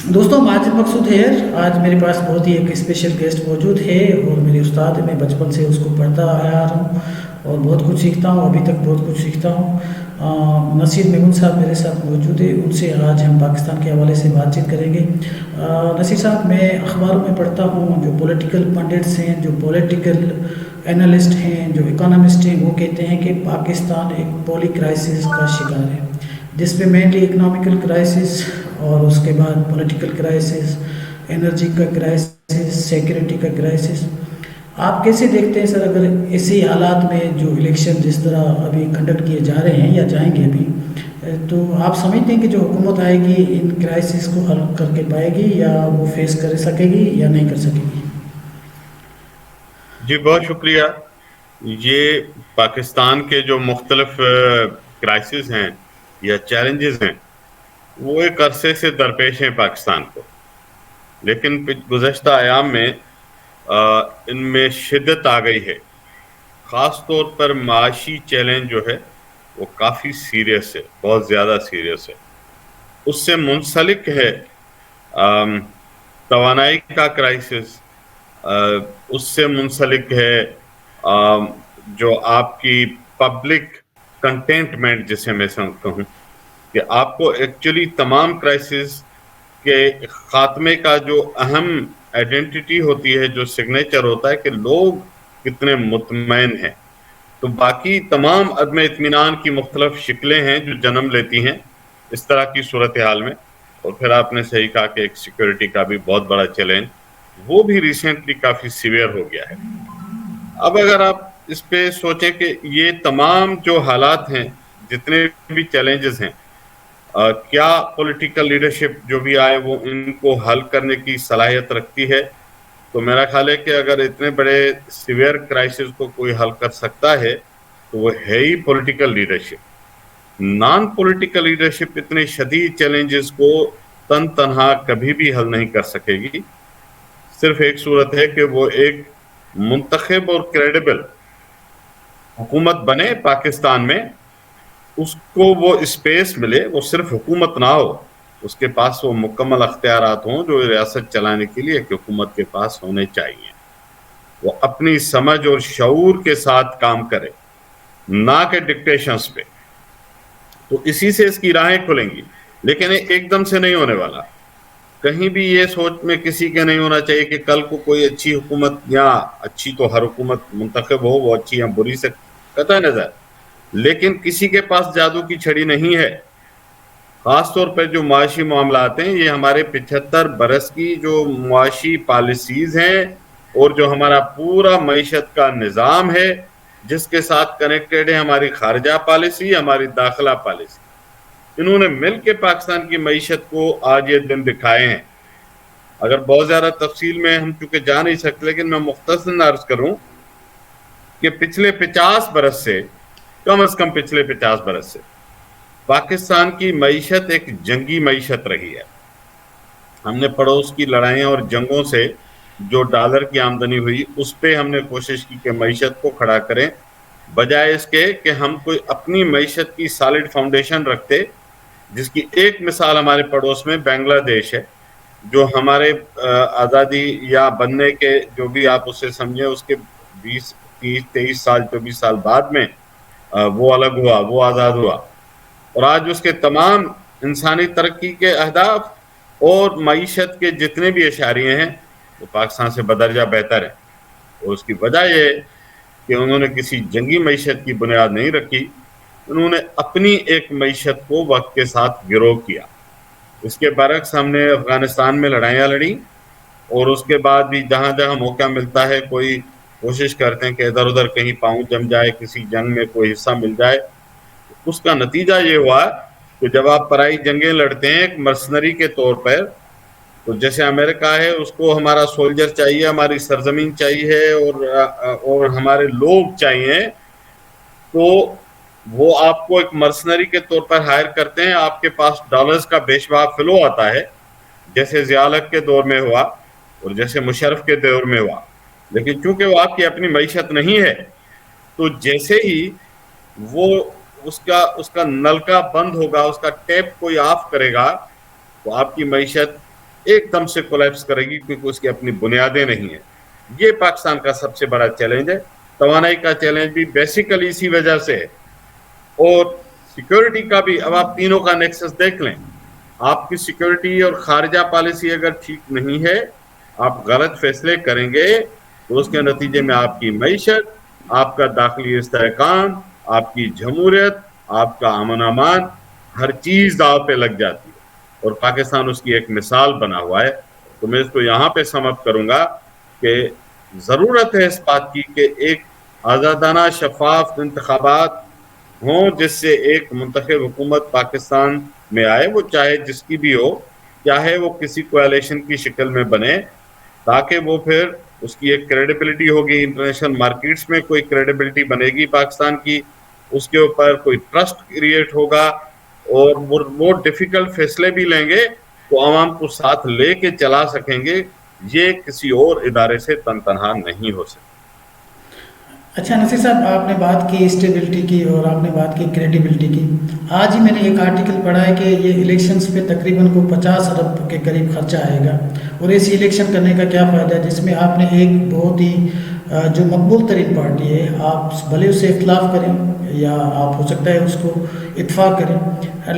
دوستوں ماجد مقصود ہے. آج میرے پاس بہت ہی ایک اسپیشل گیسٹ موجود ہے اور میری استاد ہے. میں بچپن سے اس کو پڑھتا آیا رہا ہوں اور بہت کچھ سیکھتا ہوں. ابھی تک بہت کچھ سیکھتا ہوں. نصیر میمون صاحب میرے ساتھ موجود ہے. ان سے آج ہم پاکستان کے حوالے سے بات چیت کریں گے. نصیر صاحب، میں اخباروں میں پڑھتا ہوں جو پولیٹیکل پنڈٹس ہیں، جو پولیٹیکل اینالسٹ ہیں، جو اکانومسٹ ہیں، وہ کہتے ہیں کہ پاکستان ایک پولی کرائسس کا شکار ہے، جس پہ مینلی اکنامیکل کرائسس اور اس کے بعد پولیٹیکل کرائسس، انرجی کا کرائسس، سیکورٹی کا کرائسس. آپ کیسے دیکھتے ہیں سر، اگر ایسی حالات میں جو الیکشن جس طرح ابھی کنڈکٹ کیے جا رہے ہیں یا جائیں گے ابھی، تو آپ سمجھتے ہیں کہ جو حکومت آئے گی ان کرائسس کو حل کر کے پائے گی یا وہ فیس کر سکے گی یا نہیں کر سکے گی؟ جی بہت شکریہ. یہ پاکستان کے جو مختلف کرائسس ہیں یا چیلنجز ہیں، وہ ایک عرصے سے درپیش ہیں پاکستان کو، لیکن گزشتہ ایام میں ان میں شدت آ گئی ہے. خاص طور پر معاشی چیلنج جو ہے وہ کافی سیریس ہے، بہت زیادہ سیریس ہے. اس سے منسلک ہے توانائی کا کرائسس، اس سے منسلک ہے جو آپ کی پبلک کنٹینٹمنٹ، جسے میں سمجھتا ہوں کہ آپ کو ایکچولی تمام کرائسس کے خاتمے کا جو اہم آئیڈینٹی ہوتی ہے، جو سگنیچر ہوتا ہے کہ لوگ کتنے مطمئن ہیں. تو باقی تمام عدم اطمینان کی مختلف شکلیں ہیں جو جنم لیتی ہیں اس طرح کی صورتحال میں. اور پھر آپ نے صحیح کہا کہ ایک سیکورٹی کا بھی بہت بڑا چیلنج، وہ بھی ریسنٹلی کافی سیویئر ہو گیا ہے. اب اگر آپ اس پہ سوچیں کہ یہ تمام جو حالات ہیں، جتنے بھی چیلنجز ہیں، کیا پولیٹیکل لیڈرشپ جو بھی آئے وہ ان کو حل کرنے کی صلاحیت رکھتی ہے، تو میرا خیال ہے کہ اگر اتنے بڑے سیویئر کرائسس کو کوئی حل کر سکتا ہے تو وہ ہے ہی political leadership. Non political leadership اتنے شدید چیلنجز کو تنہا کبھی بھی حل نہیں کر سکے گی. صرف ایک صورت ہے کہ وہ ایک منتخب اور کریڈیبل حکومت بنے پاکستان میں، اس کو وہ اسپیس ملے، وہ صرف حکومت نہ ہو، اس کے پاس وہ مکمل اختیارات ہوں جو ریاست چلانے کے لیے ایک حکومت کے پاس ہونے چاہیے. وہ اپنی سمجھ اور شعور کے ساتھ کام کرے، نہ کہ ڈکٹیشنز پہ. تو اسی سے اس کی راہیں کھلیں گی، لیکن ایک دم سے نہیں ہونے والا. کہیں بھی یہ سوچ میں کسی کے نہیں ہونا چاہیے کہ کل کو کوئی اچھی حکومت، یا اچھی تو ہر حکومت منتخب ہو، وہ اچھی یا بری سے قطع نظر، لیکن کسی کے پاس جادو کی چھڑی نہیں ہے. خاص طور پر جو معاشی معاملات ہیں، یہ ہمارے 75 برس کی جو معاشی پالیسیز ہیں اور جو ہمارا پورا معیشت کا نظام ہے، جس کے ساتھ کنیکٹڈ ہے ہماری خارجہ پالیسی، ہماری داخلہ پالیسی، انہوں نے مل کے پاکستان کی معیشت کو آج یہ دن دکھائے ہیں. اگر بہت زیادہ تفصیل میں ہم چونکہ جا نہیں سکتے، لیکن میں مختصراً عرض کروں کہ پچھلے 50 برس سے، کم از کم پچھلے 50 برس سے پاکستان کی معیشت ایک جنگی معیشت رہی ہے. ہم نے پڑوس کی لڑائیاں اور جنگوں سے جو ڈالر کی آمدنی ہوئی، اس پہ ہم نے کوشش کی کہ معیشت کو کھڑا کریں، بجائے اس کے کہ ہم کوئی اپنی معیشت کی سالڈ فاؤنڈیشن رکھتے. جس کی ایک مثال ہمارے پڑوس میں بنگلہ دیش ہے، جو ہمارے آزادی یا بننے کے جو بھی آپ اسے سمجھیں، اس کے 20 30 23 سال 24 سال بعد میں وہ الگ ہوا، وہ آزاد ہوا، اور آج اس کے تمام انسانی ترقی کے اہداف اور معیشت کے جتنے بھی اشاریے ہیں وہ پاکستان سے بدرجہ بہتر ہیں. اور اس کی وجہ یہ ہے کہ انہوں نے کسی جنگی معیشت کی بنیاد نہیں رکھی، انہوں نے اپنی ایک معیشت کو وقت کے ساتھ گرو کیا. اس کے برعکس ہم نے افغانستان میں لڑائیاں لڑی، اور اس کے بعد بھی جہاں جہاں موقع ملتا ہے کوئی کوشش کرتے ہیں کہ ادھر ادھر کہیں پاؤں جم جائے، کسی جنگ میں کوئی حصہ مل جائے. اس کا نتیجہ یہ ہوا کہ جب آپ پرائی جنگیں لڑتے ہیں ایک مرسنری کے طور پر، تو جیسے امریکہ ہے، اس کو ہمارا سولجر چاہیے، ہماری سرزمین چاہیے، اور ہمارے لوگ چاہیے، تو وہ آپ کو ایک مرسنری کے طور پر ہائر کرتے ہیں. آپ کے پاس ڈالرز کا بے شمار فلو آتا ہے، جیسے ضیاء الحق کے دور میں ہوا اور جیسے مشرف کے دور میں ہوا. لیکن چونکہ وہ آپ کی اپنی معیشت نہیں ہے، تو جیسے ہی وہ اس کا نلکا بند ہوگا، اس کا ٹیپ کوئی آف کرے گا، تو آپ کی معیشت ایک دم سے کولیپس کرے گی کیونکہ اس کی اپنی بنیادیں نہیں ہیں. یہ پاکستان کا سب سے بڑا چیلنج ہے. توانائی کا چیلنج بھی بیسیکلی اسی وجہ سے ہے, اور سیکیورٹی کا بھی. اب آپ تینوں کا نیکسس دیکھ لیں, آپ کی سیکیورٹی اور خارجہ پالیسی اگر ٹھیک نہیں ہے, آپ غلط فیصلے کریں گے تو اس کے نتیجے میں آپ کی معیشت, آپ کا داخلی استحکام, آپ کی جمہوریت, آپ کا امن امان, ہر چیز داؤ پہ لگ جاتی ہے, اور پاکستان اس کی ایک مثال بنا ہوا ہے. تو میں اس کو یہاں پہ سم اپ کروں گا کہ ضرورت ہے اس بات کی کہ ایک آزادانہ شفاف انتخابات ہوں جس سے ایک منتخب حکومت پاکستان میں آئے, وہ چاہے جس کی بھی ہو, چاہے وہ کسی کولیشن کی شکل میں بنے, تاکہ وہ پھر اس کی ایک کریڈیبلٹی ہوگی, انٹرنیشنل مارکیٹس میں کوئی کریڈیبلٹی بنے گی پاکستان کی, اس کے اوپر کوئی ٹرسٹ کریٹ ہوگا, اور وہ ڈیفیکلٹ فیصلے بھی لیں گے تو عوام کو ساتھ لے کے چلا سکیں گے. یہ کسی اور ادارے سے تنہا نہیں ہو سکتا. اچھا نصیر صاحب، آپ نے بات کی اسٹیبلٹی کی اور آپ نے بات کی کریڈیبلٹی کی. آج ہی میں نے ایک آرٹیکل پڑھا ہے کہ یہ الیکشنز پہ تقریباً کو 50 ارب کے قریب خرچہ آئے گا, اور ایسی الیکشن کرنے کا کیا فائدہ ہے جس میں آپ نے ایک بہت ہی جو مقبول ترین پارٹی ہے, آپ بھلے اسے اختلاف کریں یا آپ ہو سکتا ہے اس کو اتفاق کریں,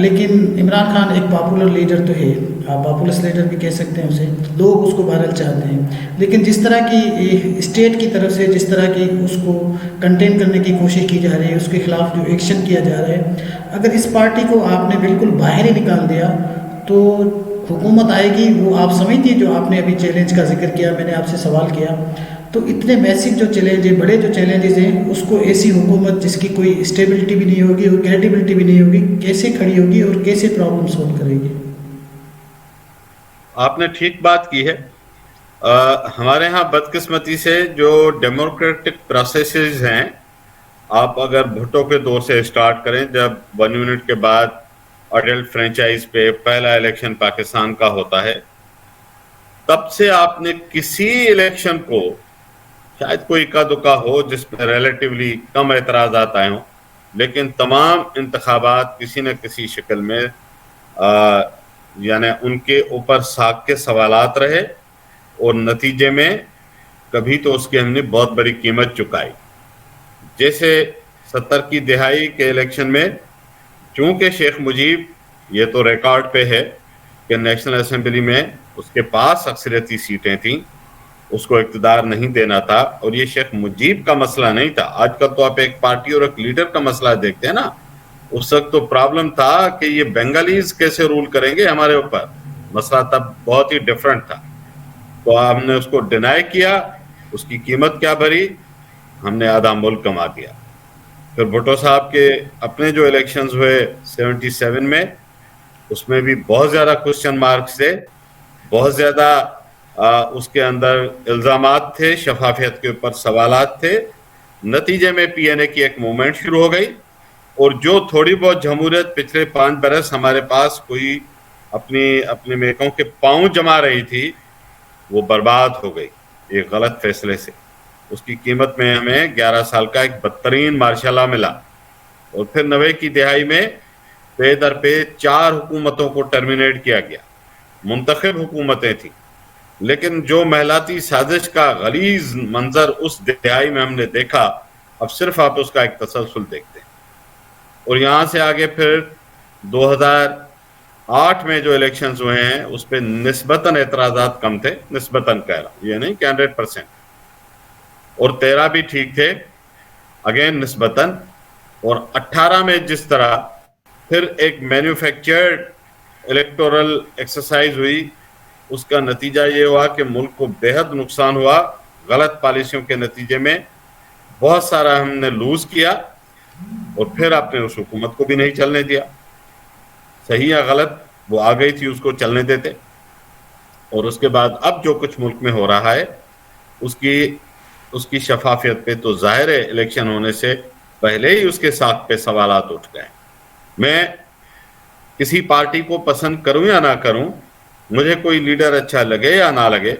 لیکن عمران خان ایک پاپولر لیڈر تو ہے, آپ پاپولس لیڈر بھی کہہ سکتے ہیں اسے, لوگ اس کو بہرحال چاہتے ہیں. لیکن جس طرح کی اسٹیٹ کی طرف سے جس طرح کی اس کو کنٹین کرنے کی کوشش کی جا رہی ہے, اس کے خلاف جو ایکشن کیا جا رہا ہے, اگر اس پارٹی کو آپ نے بالکل باہر ہی نکال دیا تو حکومت آئے گی, وہ آپ سمجھتی ہیں جو آپ نے ابھی چیلنج کا ذکر کیا, میں نے آپ سے سوال کیا, تو اتنے میسیو جو چیلنج ہیں, بڑے جو چیلنجز ہیں, اس کو ایسی حکومت جس کی کوئی اسٹیبلٹی بھی نہیں ہوگی اور کریڈیبلٹی بھی نہیں ہوگی, کیسے کھڑی ہوگی اور کیسے پرابلم سولو کرے گی؟ آپ نے ٹھیک بات کی ہے. ہمارے ہاں بدقسمتی سے جو ڈیموکریٹک پروسیسز ہیں, آپ اگر بھٹو کے دور سے اسٹارٹ کریں, جب 1 یونٹ کے بعد اڈلٹ فرینچائز پہ پہلا الیکشن پاکستان کا ہوتا ہے, تب سے آپ نے کسی الیکشن کو, شاید کوئی اکا دکا ہو جس میں ریلیٹیولی کم اعتراضات آئے ہوں, لیکن تمام انتخابات کسی نہ کسی شکل میں یعنی ان کے اوپر ساکھ کے سوالات رہے, اور نتیجے میں کبھی تو اس کی ہم نے بہت بڑی قیمت چکائی. جیسے 70 کی دہائی کے الیکشن میں, چونکہ شیخ مجیب, یہ تو ریکارڈ پہ ہے کہ نیشنل اسمبلی میں اس کے پاس اکثریتی سیٹیں تھیں, اس کو اقتدار نہیں دینا تھا, اور یہ شیخ مجیب کا مسئلہ نہیں تھا. آج کل تو آپ ایک پارٹی اور ایک لیڈر کا مسئلہ دیکھتے ہیں نا, اس وقت تو پرابلم تھا کہ یہ بنگالیز کیسے رول کریں گے ہمارے اوپر. مسئلہ تب بہت ہی ڈیفرنٹ تھا. تو ہم نے اس کو ڈینائی کیا, اس کی قیمت کیا بھری, ہم نے آدھا ملک کما دیا. پھر بھٹو صاحب کے اپنے جو الیکشنز ہوئے 77 میں, اس میں بھی بہت زیادہ کوسچن مارکس تھے, بہت زیادہ اس کے اندر الزامات تھے, شفافیت کے اوپر سوالات تھے. نتیجے میں پی این اے کی ایک موومنٹ شروع ہو گئی, اور جو تھوڑی بہت جمہوریت پچھلے 5 برس ہمارے پاس کوئی اپنے میکوں کے پاؤں جما رہی تھی, وہ برباد ہو گئی ایک غلط فیصلے سے. اس کی قیمت میں ہمیں 11 سال کا ایک بدترین مارشل لا ملا. اور پھر 90 کی دہائی میں پے در پے 4 حکومتوں کو ٹرمینیٹ کیا گیا. منتخب حکومتیں تھیں, لیکن جو محلاتی سازش کا غلیظ منظر اس دہائی میں ہم نے دیکھا, اب صرف آپ اس کا ایک تسلسل دیکھتے ہیں. اور یہاں سے آگے پھر 2008 میں جو الیکشنز ہوئے ہیں, اس پہ نسبتاً اعتراضات کم تھے, نسبتاً کہہ رہا ہوں, یہ نہیں کہ 100%, اور 13 بھی ٹھیک تھے, اگین نسبتاً. اور 18 میں جس طرح پھر ایک مینوفیکچرڈ الیکٹورل ایکسرسائز ہوئی, اس کا نتیجہ یہ ہوا کہ ملک کو بے حد نقصان ہوا. غلط پالیسیوں کے نتیجے میں بہت سارا ہم نے لوز کیا, اور پھر آپ نے اس حکومت کو بھی نہیں چلنے دیا. صحیح یا غلط, وہ آ گئی تھی, اس کو چلنے دیتے. اور اس کے بعد اب جو کچھ ملک میں ہو رہا ہے, اس کی شفافیت پہ تو ظاہر ہے الیکشن ہونے سے پہلے ہی اس کے ساتھ پہ سوالات اٹھ گئے. میں کسی پارٹی کو پسند کروں یا نہ کروں, مجھے کوئی لیڈر اچھا لگے یا نہ لگے,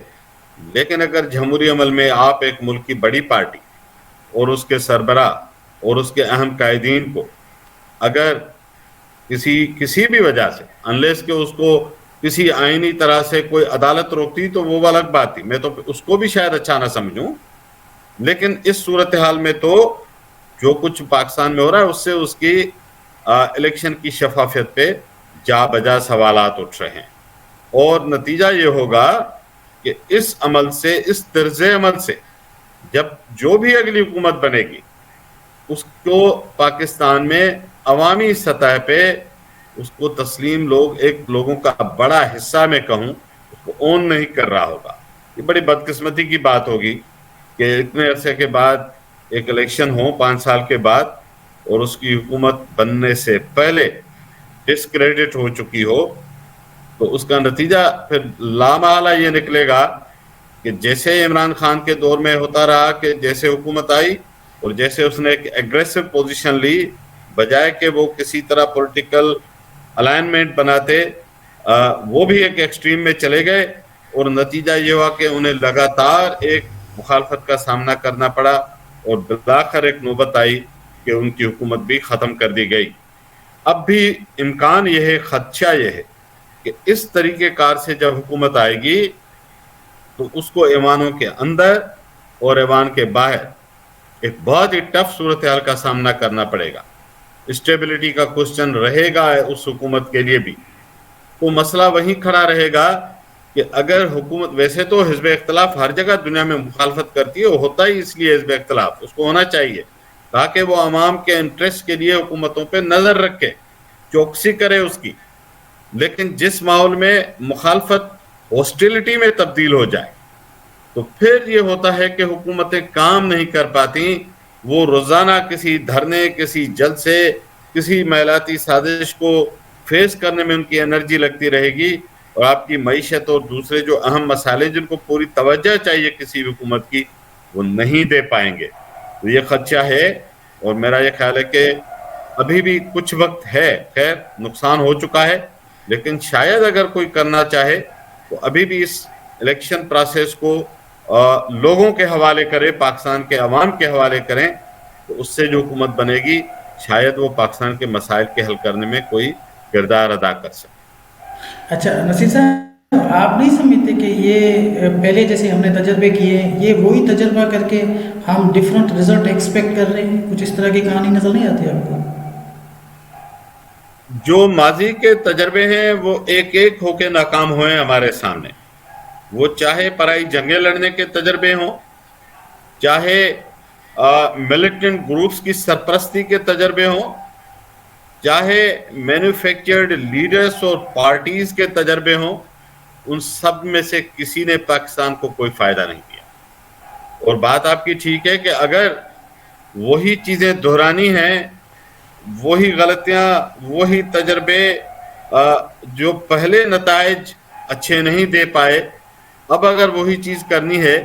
لیکن اگر جمہوری عمل میں آپ ایک ملک کی بڑی پارٹی اور اس کے سربراہ اور اس کے اہم قائدین کو اگر کسی بھی وجہ سے, انلیس کہ اس کو کسی آئینی طرح سے کوئی عدالت روکتی تو وہ الگ بات تھی، میں تو اس کو بھی شاید اچھا نہ سمجھوں، لیکن اس صورتحال میں تو جو کچھ پاکستان میں ہو رہا ہے اس سے اس کی الیکشن کی شفافیت پہ جا بجا سوالات اٹھ رہے ہیں، اور نتیجہ یہ ہوگا کہ اس عمل سے، اس طرز عمل سے جب جو بھی اگلی حکومت بنے گی اس کو پاکستان میں عوامی سطح پہ اس کو تسلیم لوگوں کا بڑا حصہ میں کہوں اس کو اون نہیں کر رہا ہوگا۔ یہ بڑی بدقسمتی کی بات ہوگی کہ اتنے عرصے کے بعد ایک الیکشن ہو 5 سال کے بعد اور اس کی حکومت بننے سے پہلے ڈسکریڈٹ ہو چکی ہو، تو اس کا نتیجہ پھر لامحالہ یہ نکلے گا کہ جیسے عمران خان کے دور میں ہوتا رہا کہ جیسے حکومت آئی اور جیسے اس نے ایک ایگریسو پوزیشن لی، بجائے کہ وہ کسی طرح پولیٹیکل الائنمنٹ بناتے، وہ بھی ایک ایکسٹریم میں چلے گئے، اور نتیجہ یہ ہوا کہ انہیں لگاتار ایک مخالفت کا سامنا کرنا پڑا، اور بالآخر ایک نوبت آئی کہ ان کی حکومت بھی ختم کر دی گئی۔ اب بھی امکان یہ ہے، خدشہ یہ ہے کہ اس طریقہ کار سے جب حکومت آئے گی تو اس کو ایوانوں کے اندر اور ایوان کے باہر ایک بہت ہی ٹف صورتحال کا سامنا کرنا پڑے گا۔ اسٹیبلٹی کا کوسچن رہے گا اس حکومت کے لیے بھی۔ تو مسئلہ وہیں کھڑا رہے گا کہ اگر حکومت، ویسے تو حزب اختلاف ہر جگہ دنیا میں مخالفت کرتی ہے، وہ ہوتا ہی اس لیے حزب اختلاف، اس کو ہونا چاہیے تاکہ وہ عوام کے انٹرسٹ کے لیے حکومتوں پہ نظر رکھے، چوکسی کرے اس کی۔ لیکن جس ماحول میں مخالفت ہاسٹیلٹی میں تبدیل ہو جائے تو پھر یہ ہوتا ہے کہ حکومتیں کام نہیں کر پاتی، وہ روزانہ کسی دھرنے، کسی جلسے، کسی میلاتی سازش کو فیس کرنے میں ان کی انرجی لگتی رہے گی، اور آپ کی معیشت اور دوسرے جو اہم مسائل جن کو پوری توجہ چاہیے کسی حکومت کی، وہ نہیں دے پائیں گے۔ تو یہ خدشہ ہے، اور میرا یہ خیال ہے کہ ابھی بھی کچھ وقت ہے، خیر نقصان ہو چکا ہے، لیکن شاید اگر کوئی کرنا چاہے تو ابھی بھی اس الیکشن پروسیس کو لوگوں کے حوالے کرے، پاکستان کے عوام کے حوالے کریں، تو اس سے جو حکومت بنے گی شاید وہ پاکستان کے مسائل کے حل کرنے میں کوئی کردار ادا کر سکے۔ اچھا نصیر صاحب، آپ نہیں سمجھتے کہ یہ پہلے جیسے ہم نے تجربے کیے، یہ وہی تجربہ کر کے ہم ڈیفرنٹ رزلٹ ایکسپیکٹ کر رہے ہیں؟ کچھ اس طرح کی کہانی نظر نہیں آتی آپ کو؟ جو ماضی کے تجربے ہیں وہ ایک ایک ہو کے ناکام ہوئے ہمارے سامنے، وہ چاہے پرائی جنگیں لڑنے کے تجربے ہوں، چاہے ملیٹنٹ گروپس کی سرپرستی کے تجربے ہوں، چاہے مینوفیکچرڈ لیڈرز اور پارٹیز کے تجربے ہوں، ان سب میں سے کسی نے پاکستان کو کوئی فائدہ نہیں دیا۔ اور بات آپ کی ٹھیک ہے کہ اگر وہی چیزیں دہرانی ہیں، وہی غلطیاں، وہی تجربے، جو پہلے نتائج اچھے نہیں دے پائے، اب اگر وہی چیز کرنی ہے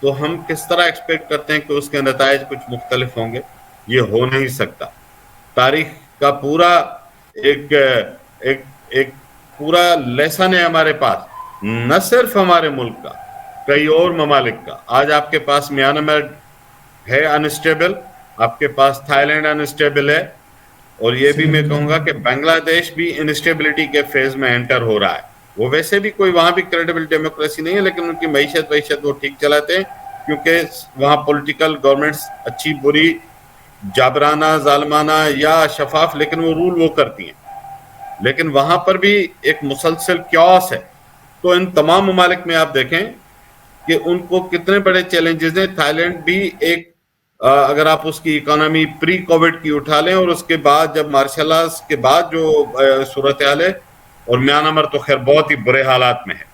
تو ہم کس طرح ایکسپیکٹ کرتے ہیں کہ اس کے نتائج کچھ مختلف ہوں گے؟ یہ ہو نہیں سکتا۔ تاریخ کا پورا ایک پورا لیسن ہے ہمارے پاس، نہ صرف ہمارے ملک کا، کئی اور ممالک کا۔ آج آپ کے پاس میانمار ہے انسٹیبل، آپ کے پاس تھائی لینڈ انسٹیبل ہے، اور یہ بھی میں کہوں گا کہ بنگلہ دیش بھی انسٹیبلٹی کے فیز میں انٹر ہو رہا ہے۔ وہ ویسے بھی کوئی وہاں بھی کریڈیبل ڈیموکریسی نہیں ہے، لیکن ان کی معیشت وہ ٹھیک چلاتے ہیں کیونکہ وہاں پولیٹیکل گورنمنٹس اچھی بری، جابرانہ، ظالمانہ یا شفاف، لیکن وہ رول وہ کرتی ہیں۔ لیکن وہاں پر بھی ایک مسلسل کیوس ہے۔ تو ان تمام ممالک میں آپ دیکھیں کہ ان کو کتنے بڑے چیلنجز ہیں۔ تھائی لینڈ بھی ایک، اگر آپ اس کی اکانومی پری کووڈ کی اٹھا لیں اور اس کے بعد جب مارشل لاز کے بعد جو صورتحال ہے، اور میانمار تو خیر بہت ہی برے حالات میں ہے۔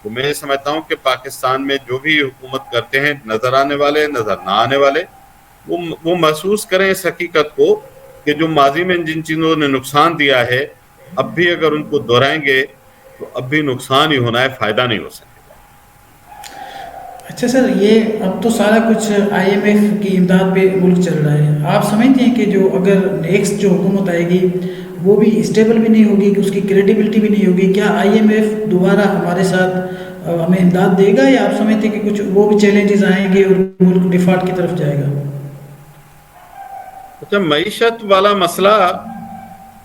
تو میں یہ سمجھتا ہوں کہ پاکستان میں جو بھی حکومت کرتے ہیں، نظر آنے والے، نظر نہ آنے والے، وہ محسوس کریں اس حقیقت کو کہ جو ماضی میں جن چیزوں نے نقصان دیا ہے، اب بھی اگر ان کو دہرائیں گے تو اب بھی نقصان ہی ہونا ہے، فائدہ نہیں ہو سکے۔ اچھا سر، یہ اب تو سارا کچھ آئی ایم ایف کی امداد پہ ملک چل رہا ہے، آپ سمجھتے ہیں کہ جو اگر نیکسٹ جو حکومت آئے گی وہ بھی اسٹیبل بھی نہیں ہوگی، کہ اس کی کریڈیبلٹی بھی نہیں ہوگی؟ کیا آئی ایم ایف دوبارہ ہمارے ساتھ ہمیں امداد دے گا، یا آپ سمجھتے ہیں کہ کچھ وہ بھی چیلنجز آئیں گے اور ملک ڈیفالٹ کی طرف جائے گا؟ اچھا، معیشت والا مسئلہ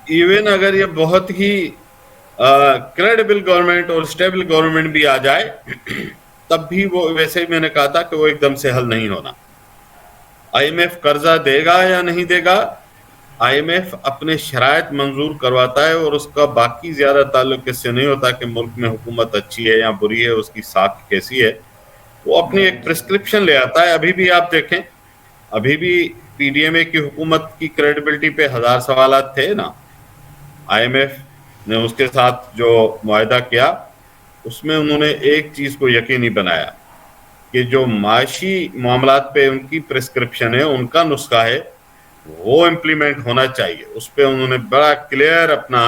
ایون اگر یہ بہت ہی کریڈیبل گورنمنٹ اور اسٹیبل گورنمنٹ بھی آ جائے تب بھی وہ ویسے ہی میں نے کہا تھا کہ وہ ایک دم سے حل نہیں ہونا. آئی ایم ایف قرضہ دے گا یا نہیں دے گا, آئی ایم ایف اپنے شرائط منظور کرواتا ہے اور اس کا باقی زیادہ تعلق اس سے نہیں ہوتا کہ ملک میں حکومت اچھی ہے یا بری ہے, اس کی ساکھ کیسی ہے. وہ اپنی ایک پرسکرپشن لے آتا ہے. ابھی بھی آپ دیکھیں, ابھی بھی پی ڈی ایم اے کی حکومت کی کریڈیبلٹی پہ 1000 سوالات تھے نا. آئی ایم ایف نے اس کے ساتھ جو معاہدہ کیا اس میں انہوں نے ایک چیز کو یقینی بنایا کہ جو معاشی معاملات پہ ان کی پرسکرپشن ہے, ان کا نسخہ ہے, وہ امپلیمنٹ ہونا چاہیے. اس پہ انہوں نے بڑا کلیئر اپنا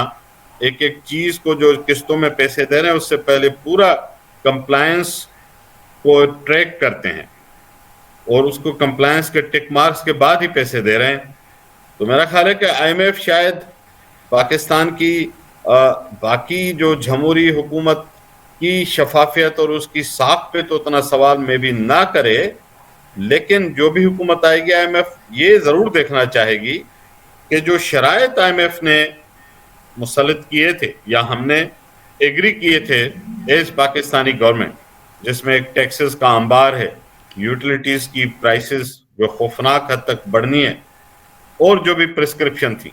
ایک ایک چیز کو جو قسطوں میں پیسے دے رہے ہیں اس سے پہلے پورا کمپلائنس کو ٹریک کرتے ہیں اور اس کو کمپلائنس کے ٹک مارکس کے بعد ہی پیسے دے رہے ہیں. تو میرا خیال ہے کہ آئی ایم ایف شاید پاکستان کی باقی جو جمہوری حکومت کی شفافیت اور اس کی ساکھ پہ تو اتنا سوال میں بھی نہ کرے, لیکن جو بھی حکومت آئے گی آئی ایم ایف یہ ضرور دیکھنا چاہے گی کہ جو شرائط آئی ایم ایف نے مسلط کیے تھے یا ہم نے ایگری کیے تھے ایز پاکستانی گورنمنٹ, جس میں ایک ٹیکسز کا انبار ہے, یوٹیلیٹیز کی پرائسز جو خوفناک حد تک بڑھنی ہے, اور جو بھی پرسکرپشن تھی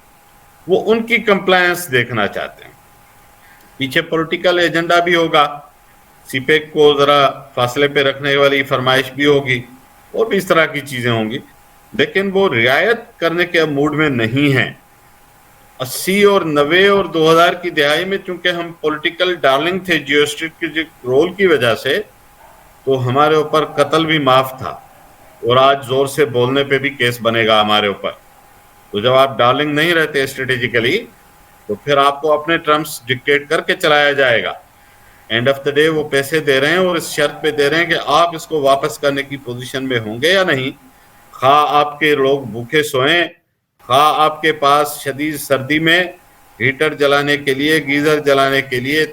وہ ان کی کمپلائنس دیکھنا چاہتے ہیں. پیچھے پولیٹیکل ایجنڈا بھی ہوگا, سی پیک کو ذرا فاصلے پہ رکھنے والی فرمائش بھی ہوگی اور بھی اس طرح کی چیزیں ہوں گی, لیکن وہ رعایت کرنے کے موڈ میں نہیں ہیں. 80 اور 90 اور 2000 کی دہائی میں چونکہ ہم پولیٹیکل ڈارلنگ تھے جیو اسٹریٹجک رول کی وجہ سے, تو ہمارے اوپر قتل بھی معاف تھا, اور آج زور سے بولنے پہ بھی کیس بنے گا ہمارے اوپر. تو جب آپ ڈارلنگ نہیں رہتے اسٹریٹجیکلی تو پھر آپ کو اپنے ٹرمز ڈکٹیٹ کر کے چلایا جائے گا. اینڈ آف دا ڈے وہ پیسے دے رہے ہیں اور اس شرط پہ دے رہے ہیں کہ آپ اس کو واپس کرنے کی پوزیشن میں ہوں گے یا نہیں, خواہ آپ کے لوگ بھوکے سوئیں, خواہ آپ کے پاس شدید سردی میں ہیٹر جلانے کے لیے, گیزر جلانے کے لیے,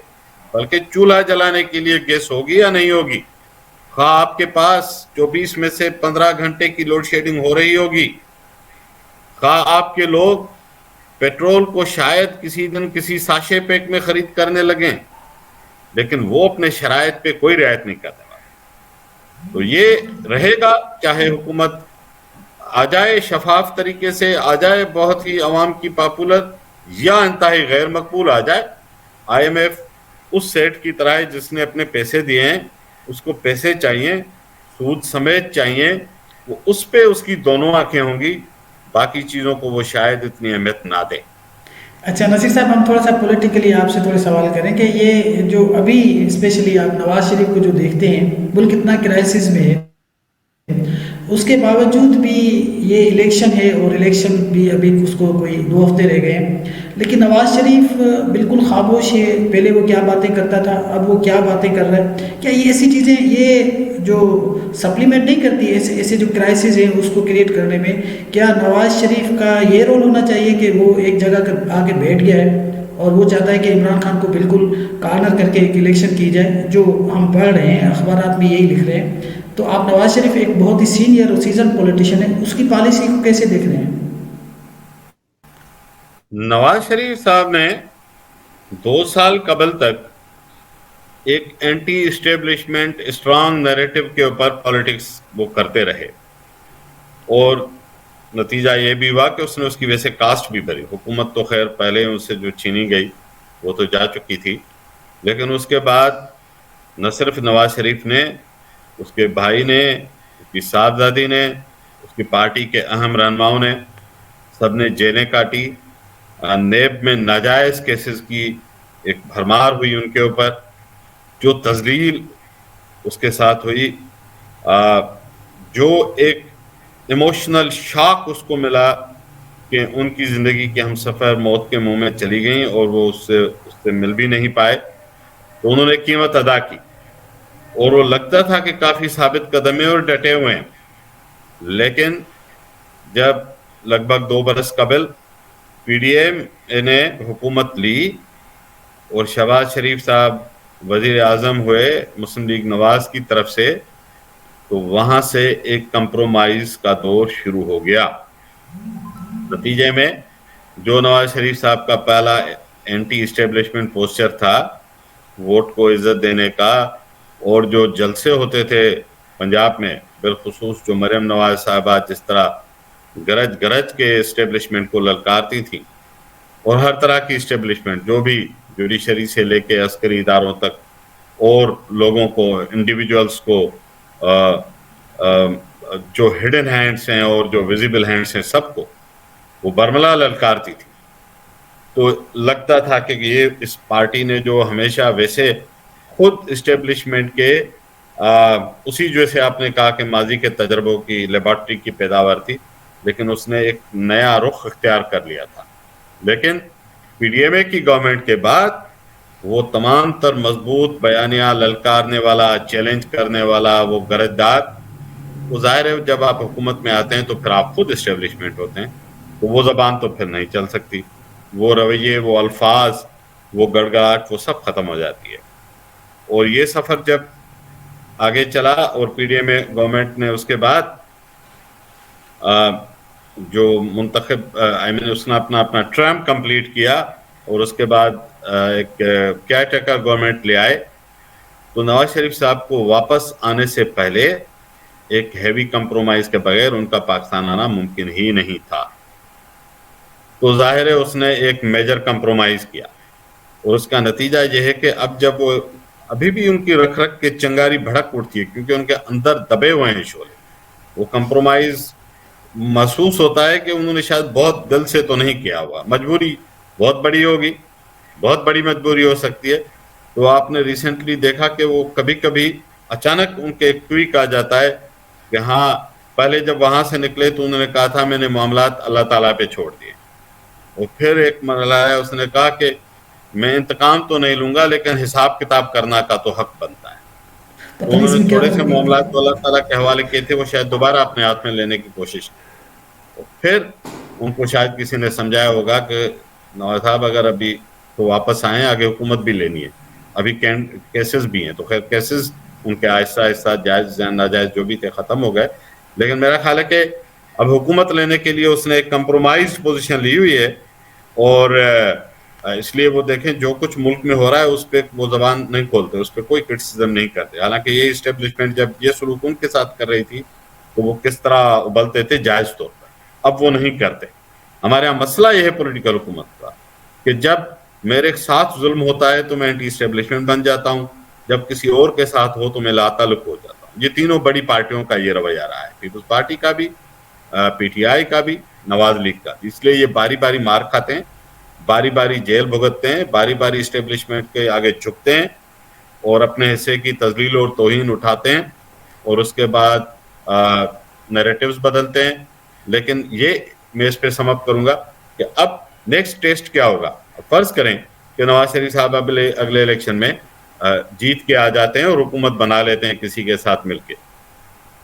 بلکہ چولہا جلانے کے لیے گیس ہوگی یا نہیں ہوگی, خواہ آپ کے پاس 24 میں سے 15 گھنٹے کی لوڈ شیڈنگ ہو رہی ہوگی, خواہ آپ کے لوگ پیٹرول کو شاید کسی دن کسی ساشے پیک میں خرید کرنے لگیں, لیکن وہ اپنے شرائط پہ کوئی رعایت نہیں کرنے والا. تو یہ رہے گا چاہے حکومت آ جائے شفاف طریقے سے, آ جائے بہت ہی عوام کی پاپولر, یا انتہائی غیر مقبول آ جائے. آئی ایم ایف اس سیٹ کی طرح ہے جس نے اپنے پیسے دیے ہیں, اس کو پیسے چاہیے, سود سمیت چاہیے, وہ اس پہ اس کی دونوں آنکھیں ہوں گی, باقی چیزوں کو وہ شاید اتنی اہمیت نہ دے. اچھا نصیر صاحب, ہم تھوڑا سا پولیٹیکلی آپ سے تھوڑے سوال کریں کہ یہ جو ابھی اسپیشلی آپ نواز شریف کو جو دیکھتے ہیں, ملک اتنا کرائسس میں ہے, اس کے باوجود بھی یہ الیکشن ہے اور الیکشن بھی ابھی اس کو کوئی 2 ہفتے رہ گئے ہیں, لیکن نواز شریف بالکل خاموش ہے. پہلے وہ کیا باتیں کرتا تھا, اب وہ کیا باتیں کر رہا ہے. کیا یہ ایسی چیزیں یہ جو سپلیمنٹ نہیں کرتی ایسے جو کرائسس ہیں اس کو کریٹ کرنے میں, کیا نواز شریف کا یہ رول ہونا چاہیے کہ وہ ایک جگہ آ کے بیٹھ گیا ہے اور وہ چاہتا ہے کہ عمران خان کو بالکل کارنر کر کے ایک الیکشن کی جائے, جو ہم پڑھ رہے ہیں اخبارات میں یہی لکھ رہے ہیں. تو آپ نواز شریف ایک بہت ہی سینئر اور سیزن پولیٹیشین ہے, اس کی پالیسی کو کیسے دیکھ رہے ہیں؟ نواز شریف صاحب نے 2 سال قبل تک ایک اینٹی اسٹیبلشمنٹ اسٹرانگ نیریٹو کے اوپر پالیٹکس وہ کرتے رہے, اور نتیجہ یہ بھی ہوا کہ اس نے اس کی وجہ سے کاسٹ بھی بھری. حکومت تو خیر پہلے اس سے جو چھینی گئی وہ تو جا چکی تھی, لیکن اس کے بعد نہ صرف نواز شریف نے, اس کے بھائی نے, اس کی صاحبزادی نے, اس کی پارٹی کے اہم رہنماؤں نے, سب نے جیلیں کاٹی. نیب میں ناجائز کیسز کی ایک بھرمار ہوئی ان کے اوپر, جو تذلیل اس کے ساتھ ہوئی, جو ایک ایموشنل شاک اس کو ملا کہ ان کی زندگی کے ہم سفر موت کے منہ میں چلی گئیں اور وہ اس سے مل بھی نہیں پائے. تو انہوں نے قیمت ادا کی, اور وہ لگتا تھا کہ کافی ثابت قدم ہیں اور ڈٹے ہوئے ہیں. لیکن جب لگ بھگ 2 برس قبل پی ڈی ایم نے حکومت لی اور شہباز شریف صاحب وزیر اعظم ہوئے مسلم لیگ نواز کی طرف سے, تو وہاں سے ایک کمپرومائز کا دور شروع ہو گیا. نتیجے میں جو نواز شریف صاحب کا پہلا اینٹی اسٹیبلشمنٹ پوسچر تھا ووٹ کو عزت دینے کا، اور جو جلسے ہوتے تھے پنجاب میں بالخصوص جو مریم نواز صاحبہ جس طرح گرج گرج کے اسٹیبلشمنٹ کو للکارتی تھیں، اور ہر طرح کی اسٹیبلشمنٹ جو بھی جوڈیشری سے لے کے عسکری اداروں تک اور لوگوں کو انڈیویجولز کو جو ہڈن ہینڈس ہیں اور جو ویزیبل ہینڈس ہیں سب کو وہ برملا للکارتی تھی. تو لگتا تھا کہ یہ اس پارٹی نے جو ہمیشہ ویسے خود اسٹیبلشمنٹ کے اسی جیسے آپ نے کہا کہ ماضی کے تجربوں کی لیبارٹری کی پیداوار تھی، لیکن اس نے ایک نیا رخ اختیار کر لیا تھا. لیکن پی ڈی ایم اے کی گورنمنٹ کے بعد وہ تمام تر مضبوط بیانیہ للکارنے والا، چیلنج کرنے والا وہ گرجدار، وہ ظاہر ہے جب آپ حکومت میں آتے ہیں تو پھر آپ خود اسٹیبلشمنٹ ہوتے ہیں، تو وہ زبان تو پھر نہیں چل سکتی، وہ رویے، وہ الفاظ، وہ گڑگڑاہٹ، وہ سب ختم ہو جاتی ہے. اور یہ سفر جب آگے چلا اور P D M A government نے اس کے بعد جو منتخب اس نے اپنا ٹرم کمپلیٹ کیا اور اس کے بعد ایک کیئر ٹیکر گورنمنٹ لے آئے، تو نواز شریف صاحب کو واپس آنے سے پہلے ایک ہیوی کمپرومائز کے بغیر ان کا پاکستان آنا ممکن ہی نہیں تھا. تو ظاہر ہے اس نے ایک میجر کمپرومائز کیا، اور اس کا نتیجہ یہ ہے کہ اب جب وہ ابھی بھی ان کی رکھ رکھ کے چنگاری بھڑک اٹھتی ہے، کیونکہ ان کے اندر دبے ہوئے ہیں شعلے، وہ کمپرومائز محسوس ہوتا ہے کہ انہوں نے شاید بہت دل سے تو نہیں کیا ہوا، مجبوری بہت بڑی ہوگی، بہت بڑی مجبوری ہو سکتی ہے. تو آپ نے ریسنٹلی دیکھا کہ وہ کبھی کبھی اچانک ان کے ایک ٹویک آ جاتا ہے کہ ہاں پہلے جب وہاں سے نکلے تو انہوں نے کہا تھا میں نے معاملات اللہ تعالیٰ پہ چھوڑ دیے، اور پھر ایک مرحلہ ہے اس نے کہا کہ میں انتقام تو نہیں لوں گا لیکن حساب کتاب کرنا کا تو حق بنتا ہے. تو انہوں نے تھوڑے سے معاملات تو اللہ تعالیٰ کے حوالے کیے تھے، وہ شاید دوبارہ اپنے ہاتھ میں لینے کی کوشش کی. پھر ان کو شاید کسی نے سمجھایا ہوگا کہ نواز صاحب اگر ابھی تو واپس آئیں، آگے حکومت بھی لینی ہے، ابھی کیسز بھی ہیں، تو خیر کیسز ان کے آہستہ آہستہ جائز یا ناجائز جو بھی تھے ختم ہو گئے. لیکن میرا خیال ہے کہ اب حکومت لینے کے لیے اس نے ایک کمپرومائز پوزیشن لی ہوئی ہے، اور اس لیے وہ دیکھیں جو کچھ ملک میں ہو رہا ہے اس پہ وہ زبان نہیں کھولتے، اس پہ کوئی کرٹیسزم نہیں کرتے. حالانکہ یہ اسٹیبلشمنٹ جب یہ سلوک ان کے ساتھ کر رہی تھی تو وہ کس طرح ابلتے تھے جائز طور پر، اب وہ نہیں کرتے. ہمارے یہاں مسئلہ یہ ہے پولیٹیکل حکومت کا کہ جب میرے ساتھ ظلم ہوتا ہے تو میں اینٹی اسٹیبلشمنٹ بن جاتا ہوں، جب کسی اور کے ساتھ ہو تو میں لا تعلق ہو جاتا ہوں. یہ تینوں بڑی پارٹیوں کا یہ رویہ رہا ہے، پیپلز پارٹی کا بھی، پی ٹی آئی کا بھی، نواز لیگ کا بھی. اس لیے یہ باری باری مار کھاتے ہیں، باری باری جیل بھگتتے ہیں، باری باری اسٹیبلشمنٹ کے آگے جھکتے ہیں اور اپنے حصے کی تذلیل اور توہین اٹھاتے ہیں، اور اس کے بعد نیریٹیوز بدلتے ہیں. لیکن یہ میں اس پہ سمپ کروں گا کہ اب نیکسٹ ٹیسٹ کیا ہوگا. فرض کریں کہ نواز شریف صاحب اگلے الیکشن میں جیت کے آ جاتے ہیں اور حکومت بنا لیتے ہیں کسی کے ساتھ مل کے،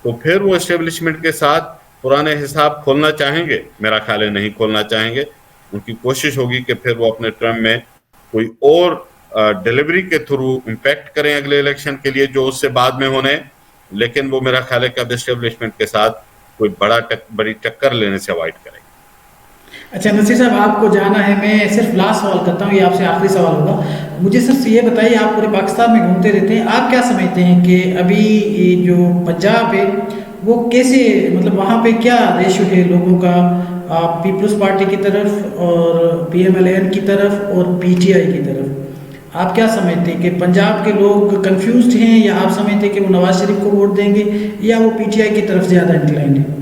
تو پھر وہ اسٹیبلشمنٹ کے ساتھ پرانے حساب کھولنا چاہیں گے؟ میرا خیال ہے نہیں کھولنا چاہیں گے. ان کی کوشش ہوگی کہ پھر وہ اپنے ٹرم میں کوئی اور ڈیلیوری کے تھرو امپیکٹ کریں اگلے الیکشن کے لیے جو اس سے بعد میں ہونے. لیکن وہ میرا خیال ہے کہ اب اسٹیبلشمنٹ کے ساتھ کوئی بڑی ٹکر لینے سے اوائڈ کریں. اچھا نصیر صاحب، آپ کو جانا ہے، میں صرف لاسٹ سوال کرتا ہوں، یہ آپ سے آخری سوال ہوگا. مجھے صرف یہ بتائیے، آپ پورے پاکستان میں گھومتے رہتے ہیں، آپ کیا سمجھتے ہیں کہ ابھی جو پنجاب ہے وہ کیسے، مطلب وہاں پہ کیا ریشو ہے لوگوں کا پیپلز پارٹی کی طرف اور پی ایم ایل این کی طرف اور پی ٹی آئی کی طرف؟ آپ کیا سمجھتے ہیں کہ پنجاب کے لوگ کنفیوزڈ ہیں، یا آپ سمجھتے ہیں کہ وہ نواز شریف کو ووٹ دیں گے، یا وہ پی ٹی آئی کی طرف زیادہ انکلائنڈ ہیں؟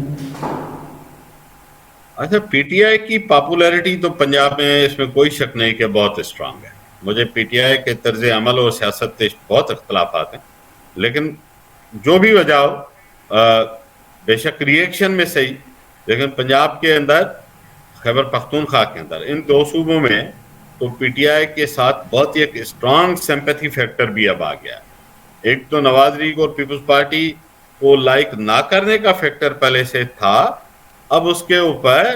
اچھا، پی ٹی آئی کی پاپولیرٹی تو پنجاب میں اس میں کوئی شک نہیں کہ بہت اسٹرانگ ہے. مجھے پی ٹی آئی کے طرز عمل اور سیاست سے بہت اختلافات ہیں، لیکن جو بھی وجہ ہو، بے شک ری ایکشن میں صحیح، لیکن پنجاب کے اندر، خیبر پختونخوا کے اندر، ان دو صوبوں میں تو پی ٹی آئی کے ساتھ بہت ہی ایک اسٹرانگ سمپیتھی فیکٹر بھی اب آ گیا ہے. ایک تو نواز لیگ اور پیپلز پارٹی کو لائک نہ کرنے کا فیکٹر پہلے سے تھا، اب اس کے اوپر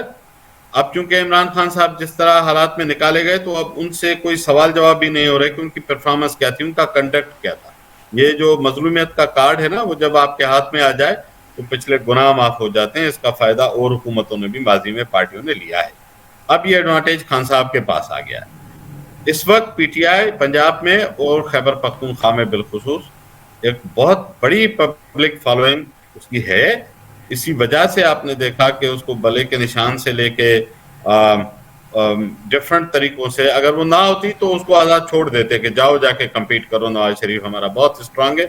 اب چونکہ عمران خان صاحب جس طرح حالات میں نکالے گئے تو اب ان سے کوئی سوال جواب بھی نہیں ہو رہے کہ ان کی پرفارمنس کیا تھی، ان کا کنڈکٹ کیا تھا. یہ جو مظلومیت کا کارڈ ہے نا، وہ جب آپ کے ہاتھ میں آ جائے تو پچھلے گناہ معاف ہو جاتے ہیں. اس کا فائدہ اور حکومتوں نے بھی ماضی میں پارٹیوں نے لیا ہے. اب یہ ایڈوانٹیج خان صاحب کے پاس آ گیا ہے. اس وقت پی ٹی آئی پنجاب میں اور خیبر پختونخوا میں بالخصوص ایک بہت بڑی پبلک فالوئنگ اس کی ہے. اسی وجہ سے آپ نے دیکھا کہ اس کو بلے کے نشان سے لے کے ڈفرنٹ طریقوں سے, اگر وہ نہ ہوتی تو اس کو آزاد چھوڑ دیتے کہ جاؤ جا کے کمپیٹ کرو, نواز شریف ہمارا بہت اسٹرانگ ہے,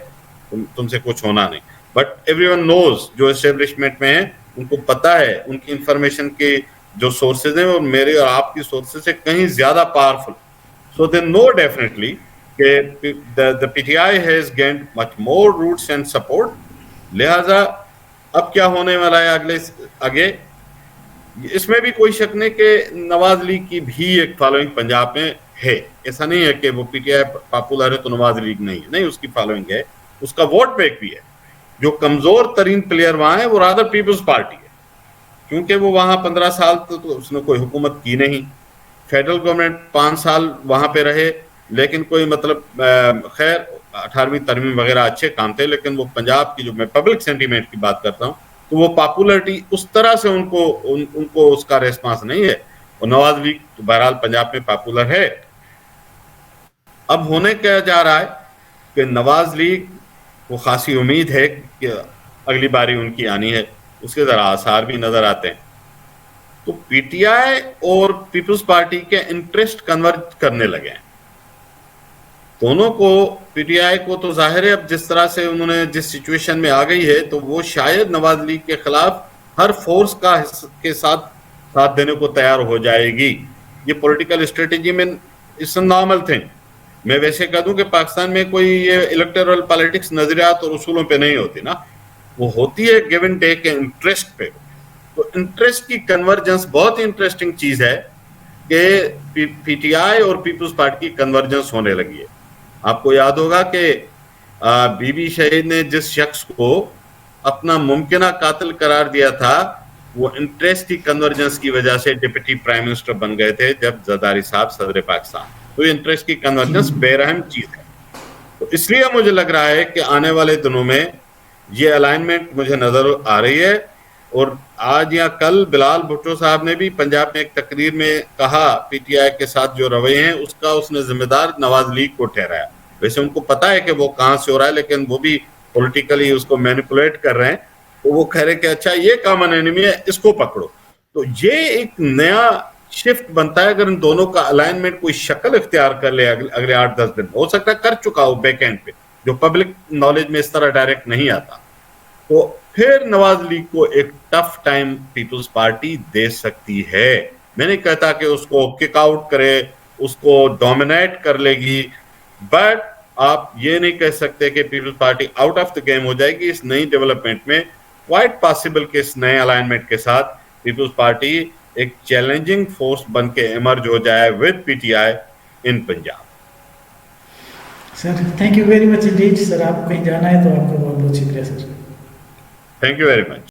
تم سے کچھ ہونا نہیں. بٹ ایوری ون نوز, جو اسٹیبلشمنٹ میں ہیں ان کو پتا ہے, ان کی انفارمیشن کی جو سورسز ہیں وہ میرے اور آپ کی سورسز سے کہیں زیادہ powerful. So they know definitely کہ the PTI has gained much more roots and support. لہذا اب کیا ہونے والا ہے آگے, اس میں بھی کوئی شک نہیں کہ نواز لیگ کی بھی ایک فالوئنگ پنجاب میں ہے. ایسا نہیں ہے کہ وہ پی ٹی آئی پاپولر ہے تو نواز لیگ نہیں ہے, نہیں, اس کی فالوئنگ ہے, اس کا ووٹ بینک بھی ہے. جو کمزور ترین پلیئر وہاں ہے وہ رادر پیپلز پارٹی ہے, کیونکہ وہ وہاں 15 سال تو اس نے کوئی حکومت کی نہیں. فیڈرل گورنمنٹ 5 سال وہاں پہ رہے, لیکن کوئی مطلب خیر 18ویں ترمیم وغیرہ اچھے کام تھے, لیکن وہ پنجاب کی, جو میں پبلک سینٹیمنٹ کی بات کرتا ہوں, تو وہ پاپولرٹی اس طرح سے ان کو اس کا ریسپانس نہیں ہے. اور نواز لیگ تو بہرحال پنجاب میں پاپولر ہے. اب ہونے کیا جا رہا ہے کہ نواز لیگ کو خاصی امید ہے کہ اگلی باری ان کی آنی ہے, اس کے ذرا آثار بھی نظر آتے ہیں. تو پی ٹی آئی اور پیپلز پارٹی کے انٹرسٹ کنورج کرنے لگے ہیں دونوں کو. پی ٹی آئی کو تو ظاہر ہے اب جس طرح سے انہوں نے جس سچویشن میں آ گئی ہے, تو وہ شاید نواز لیگ کے خلاف ہر فورس کے ساتھ دینے کو تیار ہو جائے گی. یہ پولیٹیکل اسٹریٹجی میں اس نارمل تھنگ. میں ویسے کہہ دوں کہ پاکستان میں کوئی یہ الیکٹورل پالیٹکس نظریات اور اصولوں پہ نہیں ہوتی نا, وہ ہوتی ہے گیو اینڈ ٹیک کے انٹرسٹ پہ. تو انٹرسٹ کی کنورجنس بہت انٹرسٹنگ چیز ہے کہ پی ٹی آئی اور پیپلز پارٹی کی کنورجنس ہونے لگی ہے. آپ کو یاد ہوگا کہ بی بی شہید نے جس شخص کو اپنا ممکنہ قاتل قرار دیا تھا, وہ انٹرسٹ کی کنورجنس کی وجہ سے ڈپٹی پرائم منسٹر بن گئے تھے جب زرداری صاحب صدر پاکستان. تو یہ انٹرسٹ کی کنورجنس بے رحم چیز ہے. تو اس لیے مجھے لگ رہا ہے کہ آنے والے دنوں میں یہ الائنمنٹ مجھے نظر آ رہی ہے. اور آج یا کل بلال بھٹو صاحب نے بھی پنجاب میں ایک تقریر میں کہا پی ٹی آئی کے ساتھ جو رویے ہیں اس کا اس نے ذمہ دار نواز لیگ کو ٹھہرایا. ویسے ان کو پتا ہے کہ وہ کہاں سے ہو رہا ہے, لیکن وہ بھی پولیٹیکلی اس کو مینیپولیٹ کر رہے ہیں. تو وہ کہہ رہے کہ اچھا یہ کامن اینیمی ہے, اس کو پکڑو. تو یہ ایک نیا شفٹ بنتا ہے اگر ان دونوں کا الائنمنٹ کوئی شکل اختیار کر لے اگلے 8-10 دن. ہو سکتا ہے کر چکا ہو بیک اینڈ پہ, جو پبلک نالج میں اس طرح ڈائریکٹ نہیں آتا. تو پھر نواز لیگ کو ایک ٹف ٹائم پیپلز پارٹی دے سکتی ہے. میں نہیں کہتا کہ اس کو کک آؤٹ کرے, اس کو ڈومینیٹ کر لے گی, بٹ آپ یہ نہیں کہہ سکتے کہ Peoples Party out of the game ہو جائے گی. اس نئی ڈیولپمنٹ میں کوائٹ پاسبل کہ اس نئے الائنمنٹ کے ساتھ پیپلز پارٹی ایک چیلنجنگ فورس بن کے ایمرج ہو جائے with P T I in Punjab. Sir thank you very much indeed. Sir آپ کہیں جانا ہے تو آپ کا بہت بہت شکریہ sir. Thank you very much.